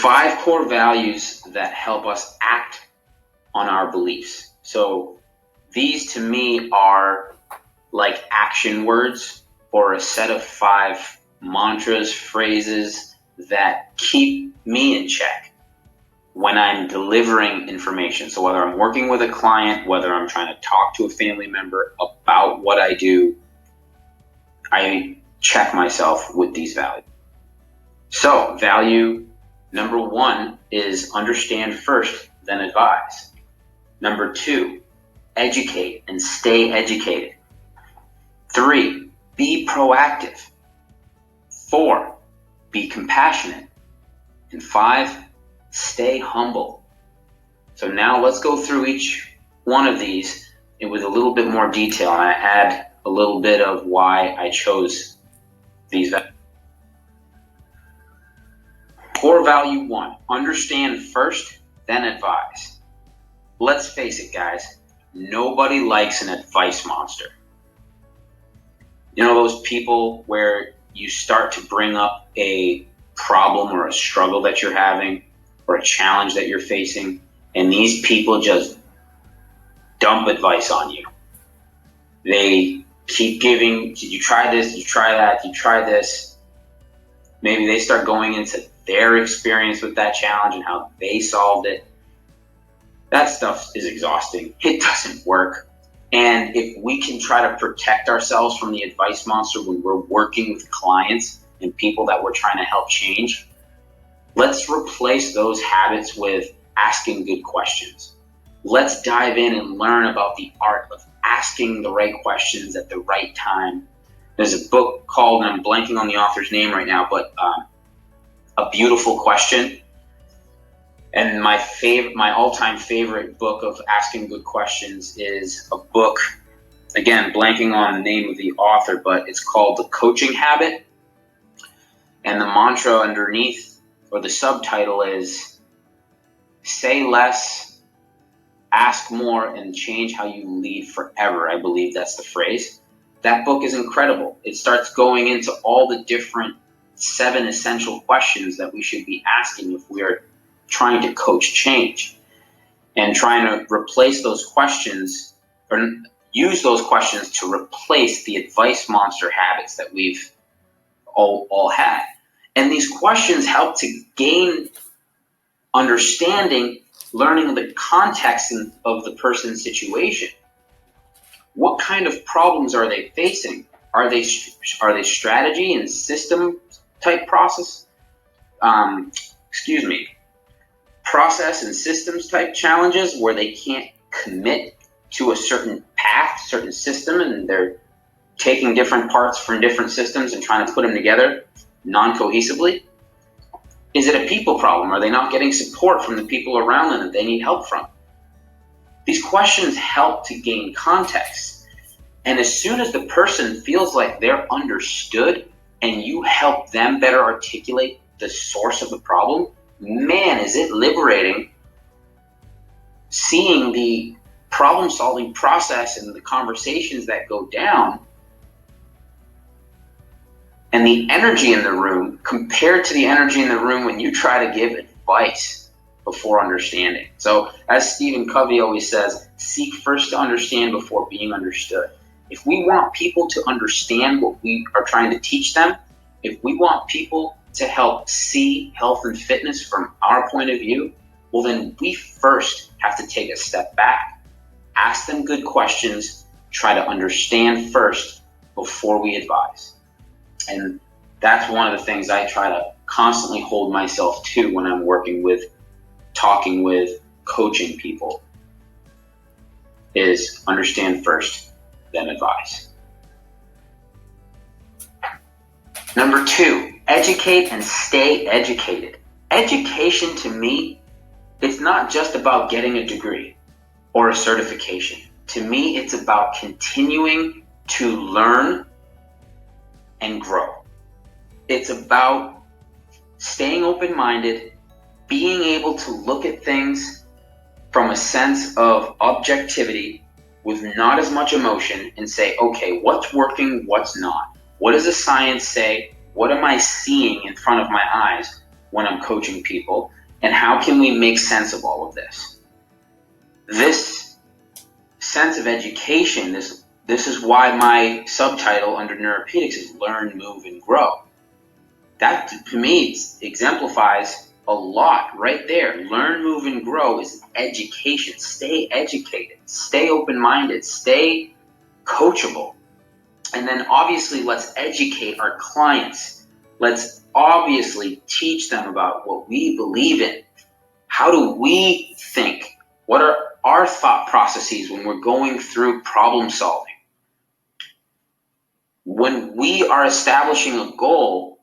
5 core values that help us act on our beliefs. So these to me are like action words or a set of 5 mantras, phrases that keep me in check when I'm delivering information. So whether I'm working with a client, whether I'm trying to talk to a family member about what I do, I check myself with these values. So value number 1 is understand first, then advise. Number 2, educate and stay educated. 3, be proactive. 4, be compassionate. And 5, stay humble. So now let's go through each one of these with a little bit more detail, and I add a little bit of why I chose these values. Core value 1, understand first, then advise. Let's face it, guys, nobody likes an advice monster. You know those people where you start to bring up a problem or a struggle that you're having or a challenge that you're facing, and these people just dump advice on you. They keep giving, did you try this? Did you try that? Did you try this? Maybe they start going into their experience with that challenge and how they solved it. That stuff is exhausting. It doesn't work. And if we can try to protect ourselves from the advice monster when we're working with clients and people that we're trying to help change, let's replace those habits with asking good questions. Let's dive in and learn about the art of asking the right questions at the right time. There's a book called, and I'm blanking on the author's name right now, but A Beautiful Question. And my all-time favorite book of asking good questions is a book, again, blanking on the name of the author, but it's called The Coaching Habit. And the mantra underneath, or the subtitle, is say less, ask more, and change how you lead forever. I believe that's the phrase. That book is incredible. It starts going into all the different 7 essential questions that we should be asking if we are trying to coach change, and trying to replace those questions or use those questions to replace the advice monster habits that we've all had. And these questions help to gain understanding, learning the context of the person's situation. What kind of problems are they facing? Are they strategy and system type process? Process and systems type challenges where they can't commit to a certain path, certain system, and they're taking different parts from different systems and trying to put them together non-cohesively? Is it a people problem? Are they not getting support from the people around them that they need help from? These questions help to gain context. And as soon as the person feels like they're understood and you help them better articulate the source of the problem, man, is it liberating seeing the problem-solving process and the conversations that go down and the energy in the room compared to the energy in the room when you try to give advice before understanding. So as Stephen Covey always says, seek first to understand before being understood. If we want people to understand what we are trying to teach them, if we want people to help see health and fitness from our point of view, well then we first have to take a step back, ask them good questions, try to understand first before we advise. And that's one of the things I try to constantly hold myself to when I'm working with, talking with, coaching people, is understand first, then advise. Number 2, educate and stay educated. Education to me, it's not just about getting a degree or a certification. To me, it's about continuing to learn and grow. It's about staying open-minded, being able to look at things from a sense of objectivity with not as much emotion and say, okay, what's working, what's not? What does the science say? What am I seeing in front of my eyes when I'm coaching people? And how can we make sense of all of this? This sense of education, this is why my subtitle under Neuropedics is Learn, Move, and Grow. That, to me, exemplifies a lot right there. Learn, move, and grow is education. Stay educated. Stay open-minded. Stay coachable. And then obviously let's educate our clients. Let's obviously teach them about what we believe in. How do we think? What are our thought processes when we're going through problem solving? When we are establishing a goal,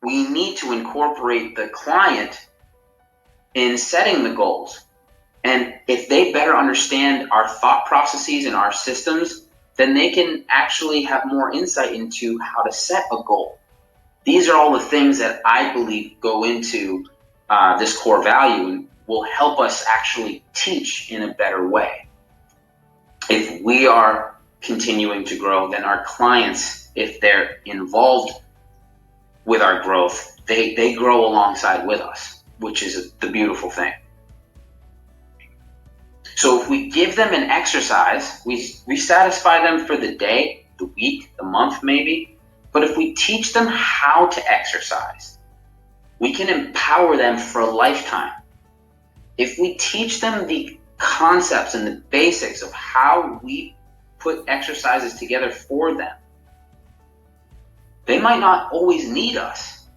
we need to incorporate the client in setting the goals. And if they better understand our thought processes and our systems, then they can actually have more insight into how to set a goal. These are all the things that I believe go into this core value and will help us actually teach in a better way. If we are continuing to grow, then our clients, if they're involved with our growth, they grow alongside with us, which is the beautiful thing. So if we give them an exercise, we satisfy them for the day, the week, the month maybe, but if we teach them how to exercise, we can empower them for a lifetime. If we teach them the concepts and the basics of how we put exercises together for them, they might not always need us,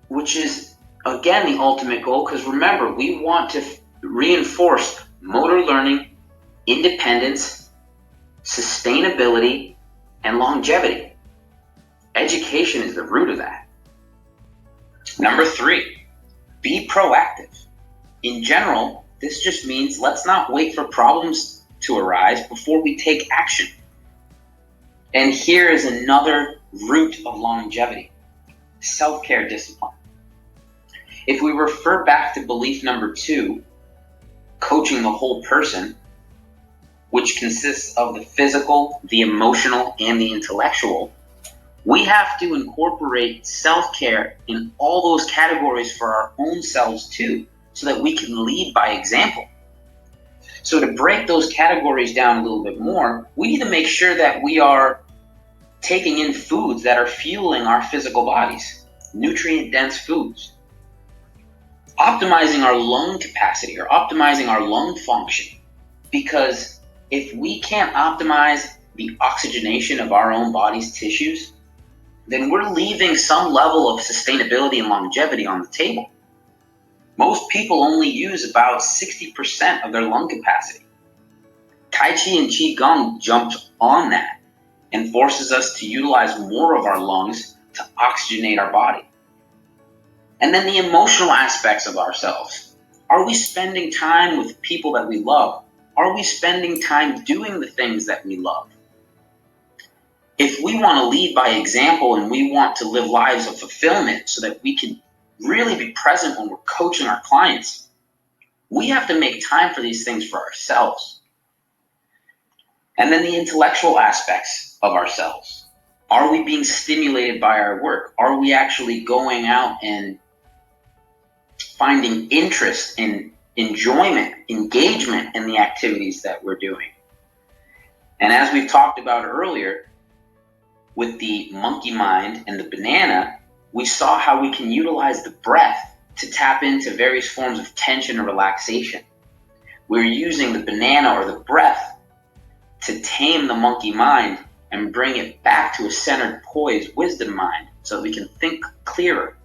which is, again, the ultimate goal, because remember, we want to reinforce motor learning, independence, sustainability, and longevity. Education is the root of that. Number 3, be proactive. In general, this just means let's not wait for problems to arise before we take action. And here is another root of longevity: self-care discipline. If we refer back to belief number 2, coaching the whole person, which consists of the physical, the emotional, and the intellectual, we have to incorporate self-care in all those categories for our own selves too, so that we can lead by example. So to break those categories down a little bit more, we need to make sure that we are taking in foods that are fueling our physical bodies, nutrient-dense foods. Optimizing our lung capacity or optimizing our lung function, because if we can't optimize the oxygenation of our own body's tissues, then we're leaving some level of sustainability and longevity on the table. Most people only use about 60% of their lung capacity. Tai Chi and Qigong jumped on that and forces us to utilize more of our lungs to oxygenate our body. And then the emotional aspects of ourselves. Are we spending time with people that we love? Are we spending time doing the things that we love? If we want to lead by example and we want to live lives of fulfillment so that we can really be present when we're coaching our clients, we have to make time for these things for ourselves. And then the intellectual aspects of ourselves. Are we being stimulated by our work? Are we actually going out and finding interest in enjoyment, engagement in the activities that we're doing? And as we've talked about earlier, with the monkey mind and the banana, we saw how we can utilize the breath to tap into various forms of tension and relaxation. We're using the banana or the breath to tame the monkey mind and bring it back to a centered, poised wisdom mind so that we can think clearer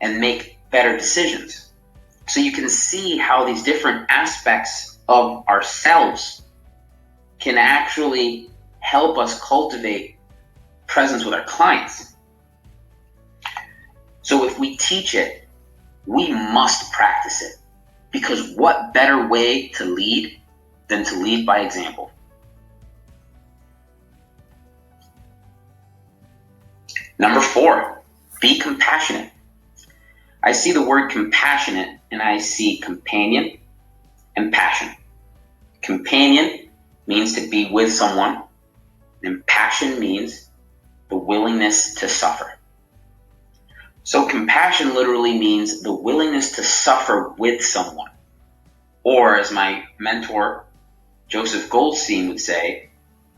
and make better decisions. So you can see how these different aspects of ourselves can actually help us cultivate presence with our clients. So if we teach it, we must practice it, because what better way to lead than to lead by example? Number 4, be compassionate. I see the word compassionate and I see companion and passion. Companion means to be with someone, and passion means the willingness to suffer. So compassion literally means the willingness to suffer with someone. Or as my mentor, Joseph Goldstein, would say,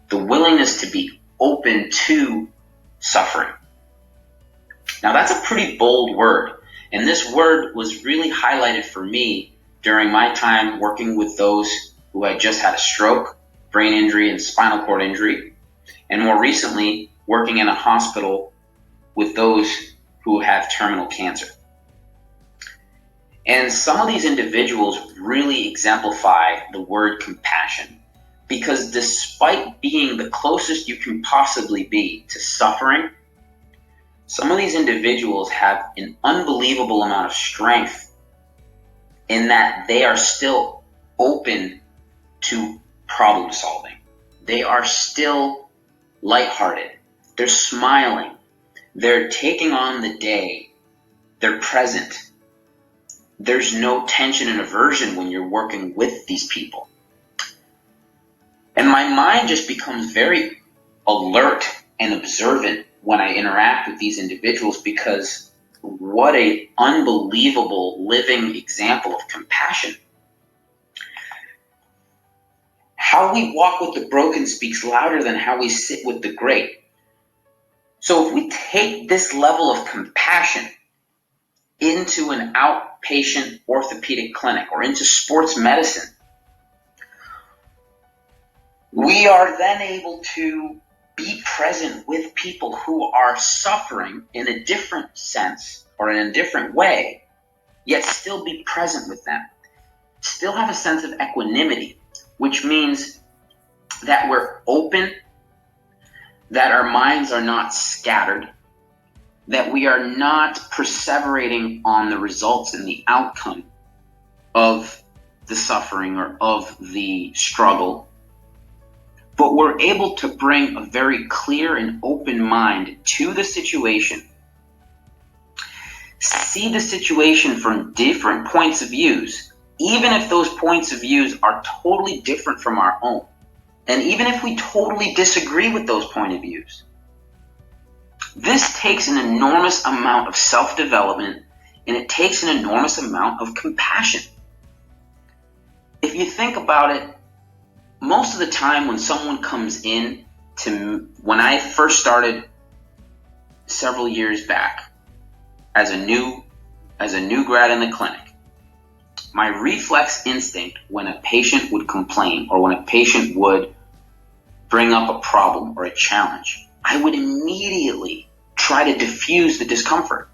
the willingness to be open to suffering. Now that's a pretty bold word. And this word was really highlighted for me during my time working with those who had just had a stroke, brain injury, and spinal cord injury. And more recently, working in a hospital with those who have terminal cancer. And some of these individuals really exemplify the word compassion, because despite being the closest you can possibly be to suffering, some of these individuals have an unbelievable amount of strength in that they are still open to problem solving. They are still lighthearted. They're smiling. They're taking on the day. They're present. There's no tension and aversion when you're working with these people. And my mind just becomes very alert and observant when I interact with these individuals, because what an unbelievable living example of compassion. How we walk with the broken speaks louder than how we sit with the great. So if we take this level of compassion into an outpatient orthopedic clinic or into sports medicine, we are then able to be present with people who are suffering in a different sense or in a different way, yet still be present with them. Still have a sense of equanimity, which means that we're open, that our minds are not scattered, that we are not perseverating on the results and the outcome of the suffering or of the struggle, but we're able to bring a very clear and open mind to the situation, see the situation from different points of views, even if those points of views are totally different from our own, and even if we totally disagree with those point of views. This takes an enormous amount of self-development, and it takes an enormous amount of compassion. If you think about it, most of the time when someone comes in to, when I first started several years back as a new grad in the clinic, my reflex instinct when a patient would complain or when a patient would bring up a problem or a challenge, I would immediately try to diffuse the discomfort.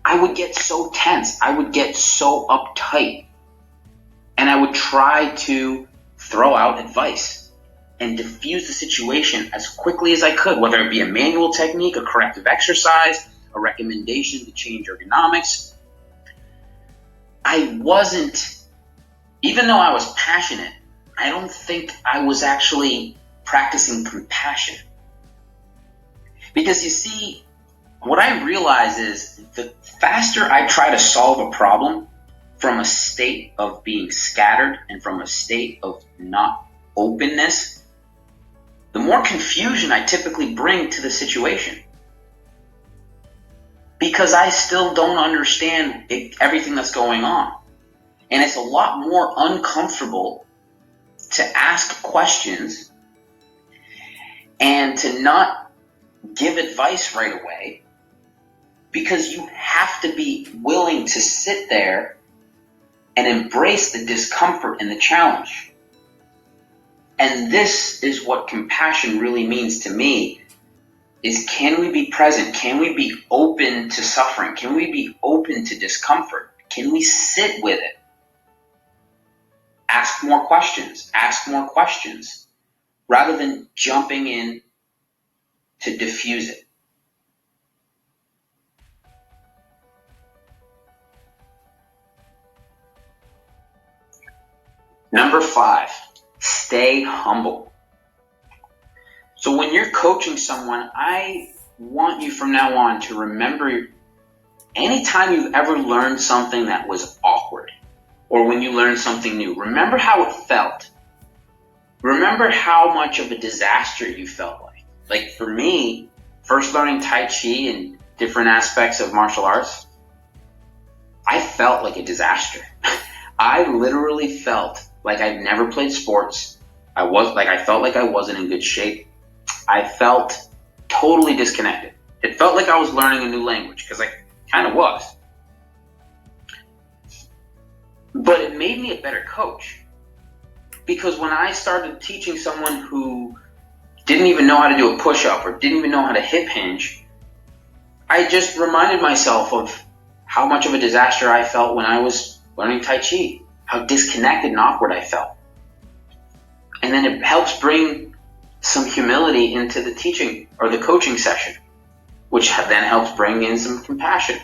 I would get so tense, I would get so uptight, and I would try to throw out advice and diffuse the situation as quickly as I could, whether it be a manual technique, a corrective exercise, a recommendation to change ergonomics. I wasn't, even though I was passionate, I don't think I was actually practicing compassion. Because you see, what I realize is the faster I try to solve a problem from a state of being scattered and from a state of not openness, the more confusion I typically bring to the situation. Because I still don't understand everything that's going on. And it's a lot more uncomfortable to ask questions and to not give advice right away, because you have to be willing to sit there and embrace the discomfort and the challenge. And this is what compassion really means to me, is can we be present? Can we be open to suffering? Can we be open to discomfort? Can we sit with it? Ask more questions, rather than jumping in to diffuse it. Number 5, stay humble. So when you're coaching someone, I want you from now on to remember anytime you've ever learned something that was awkward, or when you learned something new, remember how it felt. Remember how much of a disaster you felt like. Like for me, first learning Tai Chi and different aspects of martial arts, I felt like a disaster. I literally felt like I'd never played sports. I felt like I wasn't in good shape. I felt totally disconnected. It felt like I was learning a new language, because I kind of was. But it made me a better coach, because when I started teaching someone who didn't even know how to do a push-up or didn't even know how to hip hinge, I just reminded myself of how much of a disaster I felt when I was learning Tai Chi, how disconnected and awkward I felt. And then it helps bring some humility into the teaching or the coaching session, which then helps bring in some compassion.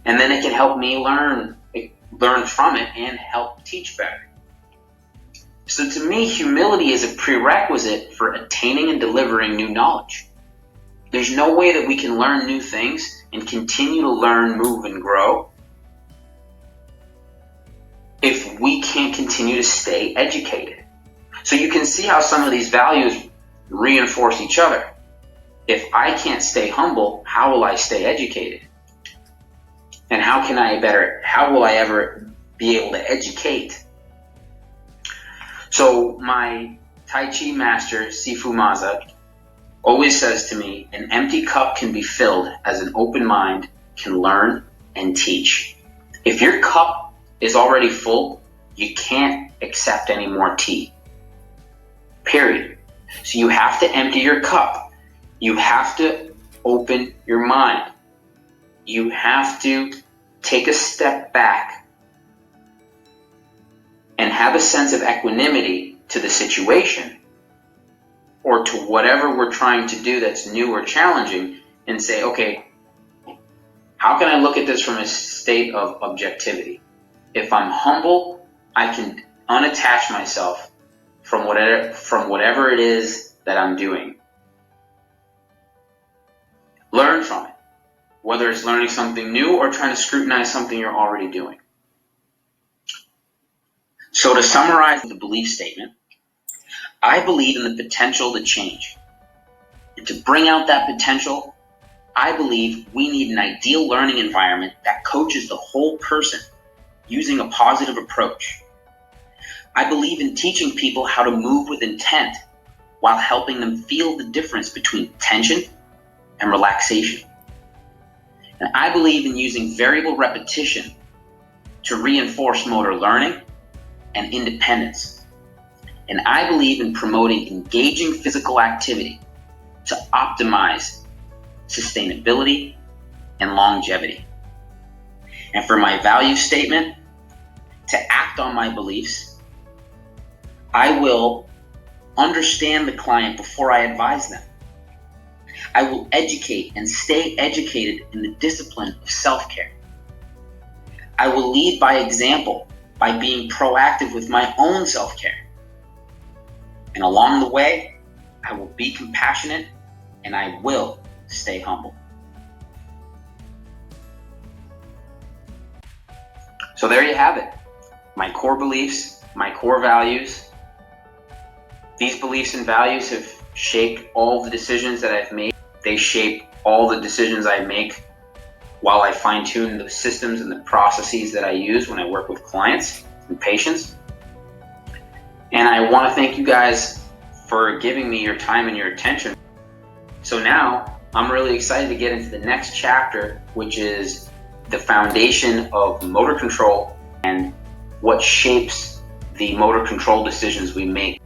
And then it can help me learn from it and help teach better. So to me, humility is a prerequisite for attaining and delivering new knowledge. There's no way that we can learn new things and continue to learn, move, and grow if we can't continue to stay educated. So you can see how some of these values reinforce each other. If I can't stay humble, how will I stay educated? And how will I ever be able to educate? So my Tai Chi master, Sifu Maza, always says to me, an empty cup can be filled as an open mind can learn and teach. If your cup is already full, you can't accept any more tea. Period. So you have to empty your cup. You have to open your mind. You have to take a step back and have a sense of equanimity to the situation or to whatever we're trying to do that's new or challenging, and say, okay, how can I look at this from a state of objectivity? If I'm humble, I can unattach myself from whatever it is that I'm doing. Learn from it, whether it's learning something new or trying to scrutinize something you're already doing. So to summarize the belief statement, I believe in the potential to change. And to bring out that potential, I believe we need an ideal learning environment that coaches the whole person using a positive approach. I believe in teaching people how to move with intent while helping them feel the difference between tension and relaxation. And I believe in using variable repetition to reinforce motor learning and independence. And I believe in promoting engaging physical activity to optimize sustainability and longevity. And for my value statement, to act on my beliefs, I will understand the client before I advise them. I will educate and stay educated in the discipline of self-care. I will lead by example by being proactive with my own self-care. And along the way, I will be compassionate and I will stay humble. So there you have it. My core beliefs, my core values. These beliefs and values have shaped all the decisions that I've made. They shape all the decisions I make while I fine-tune the systems and the processes that I use when I work with clients and patients. And I want to thank you guys for giving me your time and your attention. So now I'm really excited to get into the next chapter, which is the foundation of motor control and what shapes the motor control decisions we make.